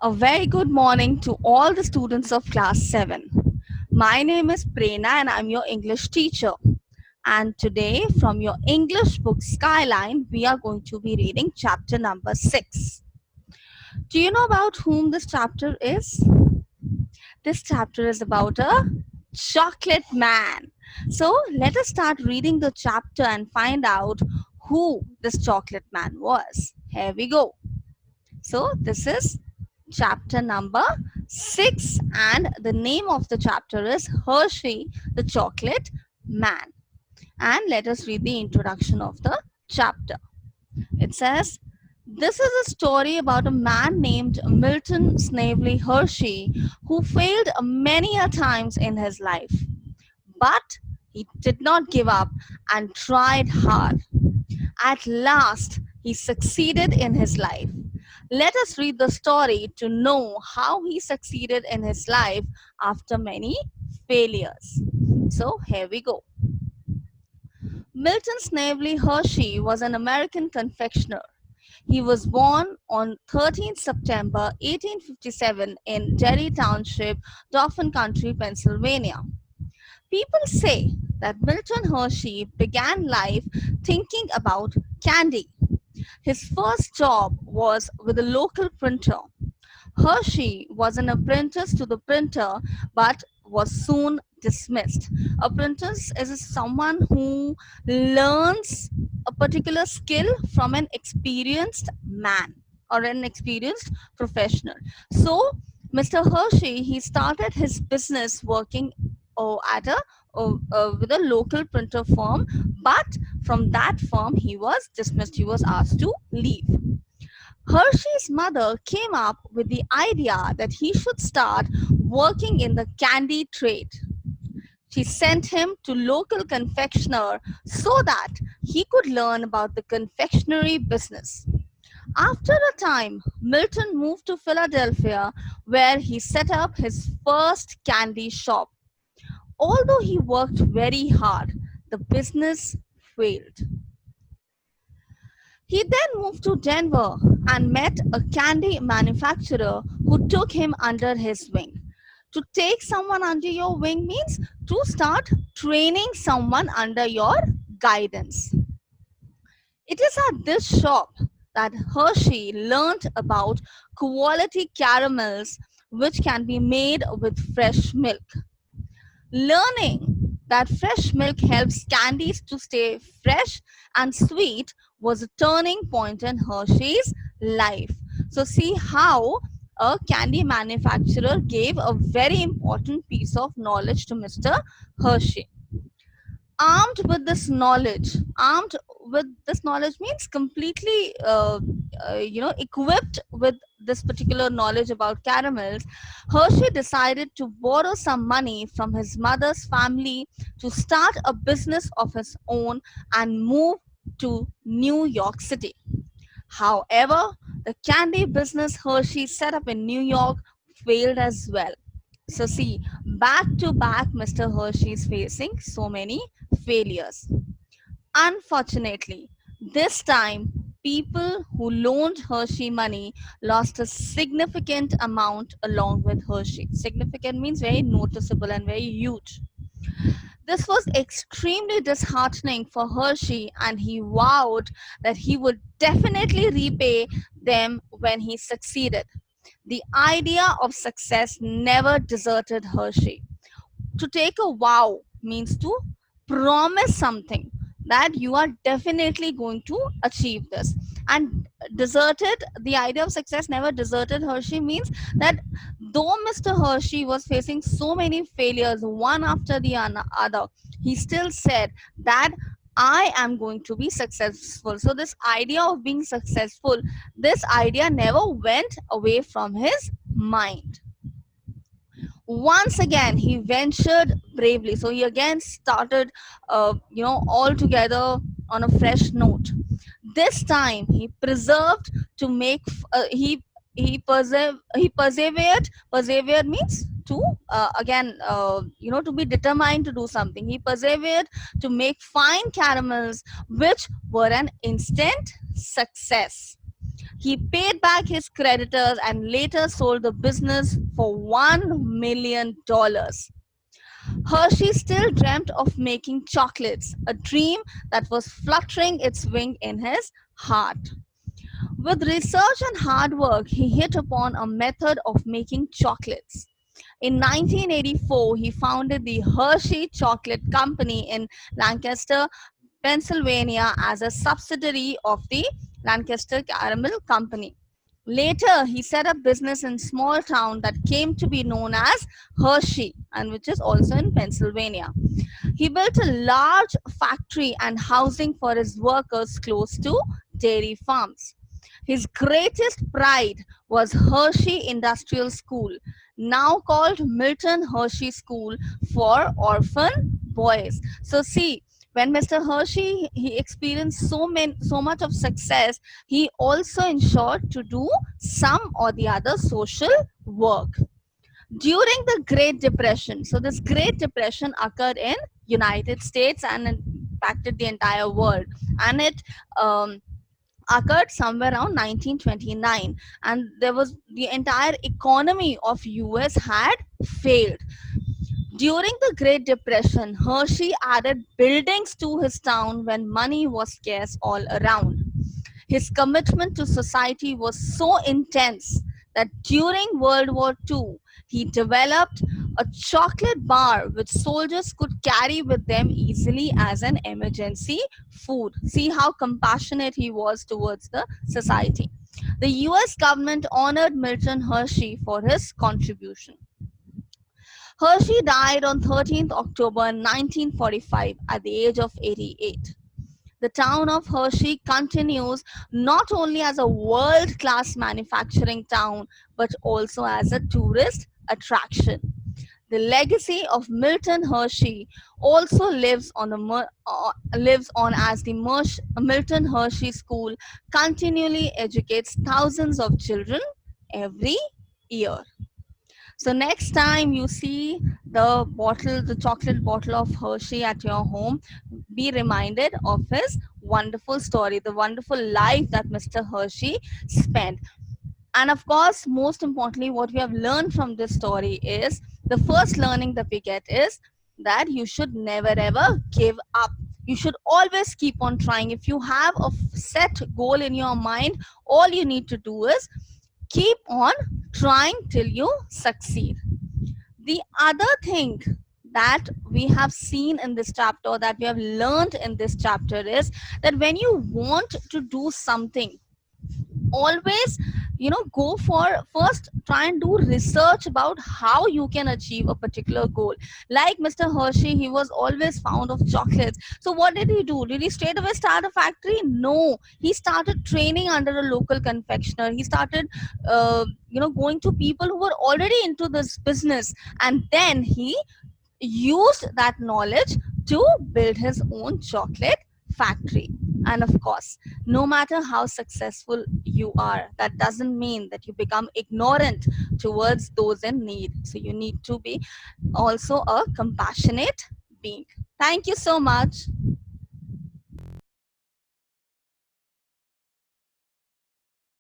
A very good morning to all the students of class 7. My name is Prerna and I'm your English teacher. And today, from your English book Skyline, we are going to be reading chapter number 6. Do you know about whom this chapter is? This chapter is about a chocolate man. So, let us start reading the chapter and find out who this chocolate man was. Here we go. So, this is chapter number 6, and the name of the chapter is Hershey the Chocolate Man. And let us read the introduction of the chapter. It says, this is a story about a man named Milton Snavely Hershey who failed many a times in his life. But he did not give up and tried hard. At last, he succeeded in his life. Let us read the story to know how he succeeded in his life after many failures. So, here we go. Milton Snavely Hershey was an American confectioner. He was born on 13th September 1857 in Derry Township, Dauphin County, Pennsylvania. People say that Milton Hershey began life thinking about candy. His first job was with a local printer. Hershey was an apprentice to the printer but was soon dismissed. Apprentice is someone who learns a particular skill from an experienced man or an experienced professional. So, Mr. Hershey, he started his business working at a with a local printer firm, but from that firm he was dismissed. He was asked to leave. Hershey's mother came up with the idea that he should start working in the candy trade. She sent him to local confectioner so that he could learn about the confectionery business. After a time, Milton moved to Philadelphia where he set up his first candy shop. Although he worked very hard, the business failed. He then moved to Denver and met a candy manufacturer who took him under his wing. To take someone under your wing means to start training someone under your guidance. It is at this shop that Hershey learned about quality caramels which can be made with fresh milk. Learning that fresh milk helps candies to stay fresh and sweet was a turning point in Hershey's life. So, see how a candy manufacturer gave a very important piece of knowledge to Mr. Hershey. Armed with this knowledge means completely equipped with this particular knowledge about caramels. Hershey decided to borrow some money from his mother's family to start a business of his own and move to New York City. However, the candy business Hershey set up in New York failed as well. So, see, back to back, Mr. Hershey is facing so many failures. Unfortunately, this time, people who loaned Hershey money lost a significant amount along with Hershey. Significant means very noticeable and very huge. This was extremely disheartening for Hershey, and he vowed that he would definitely repay them when he succeeded. The idea of success never deserted Hershey. To take a vow means to promise something that you are definitely going to achieve this. And deserted, the idea of success never deserted Hershey means that though Mr. Hershey was facing so many failures, one after the other, he still said that I am going to be successful. So, this idea of being successful, this idea never went away from his mind. Once again he ventured bravely, so he again started all together on a fresh note. This time he preserved to make he persevered means to to be determined to do something. He persevered to make fine caramels which were an instant success. He paid back his creditors and later sold the business for $1 million. Hershey still dreamt of making chocolates, a dream that was fluttering its wing in his heart. With research and hard work, he hit upon a method of making chocolates. In 1984, he founded the Hershey Chocolate Company in Lancaster, Pennsylvania, as a subsidiary of the Lancaster Caramel Company. Later, he set up business in small town that came to be known as Hershey, and which is also in Pennsylvania. He built a large factory and housing for his workers close to dairy farms. His greatest pride was Hershey Industrial School, now called Milton Hershey School for orphan boys. So see, when Mr. Hershey he experienced so much of success, he also ensured to do some or the other social work during the Great Depression. So this Great Depression occurred in United States and impacted the entire world, and it occurred somewhere around 1929, and there was the entire economy of US had failed. During the Great Depression, Hershey added buildings to his town when money was scarce all around. His commitment to society was so intense that during World War II, he developed a chocolate bar which soldiers could carry with them easily as an emergency food. See how compassionate he was towards the society. The US government honored Milton Hershey for his contribution. Hershey died on 13th October 1945 at the age of 88. The town of Hershey continues not only as a world class manufacturing town but also as a tourist attraction. The legacy of Milton Hershey also lives on as the Milton Hershey School continually educates thousands of children every year. So next time you see the chocolate bottle of Hershey at your home, be reminded of his wonderful story, the wonderful life that Mr. Hershey spent. And of course, most importantly, what we have learned from this story is the first learning that we get is that you should never ever give up. You should always keep on trying. If you have a set goal in your mind, all you need to do is keep on trying till you succeed. The other thing that we have seen in this chapter, that we have learned in this chapter, is that when you want to do something, always go for first try and do research about how you can achieve a particular goal. Like Mr. Hershey, he was always fond of chocolates. So what did he do? Did he straight away start a factory? No, he started training under a local confectioner. He started going to people who were already into this business, and then he used that knowledge to build his own chocolate factory. And of course, no matter how successful you are, that doesn't mean that you become ignorant towards those in need. So you need to be also a compassionate being. Thank you so much.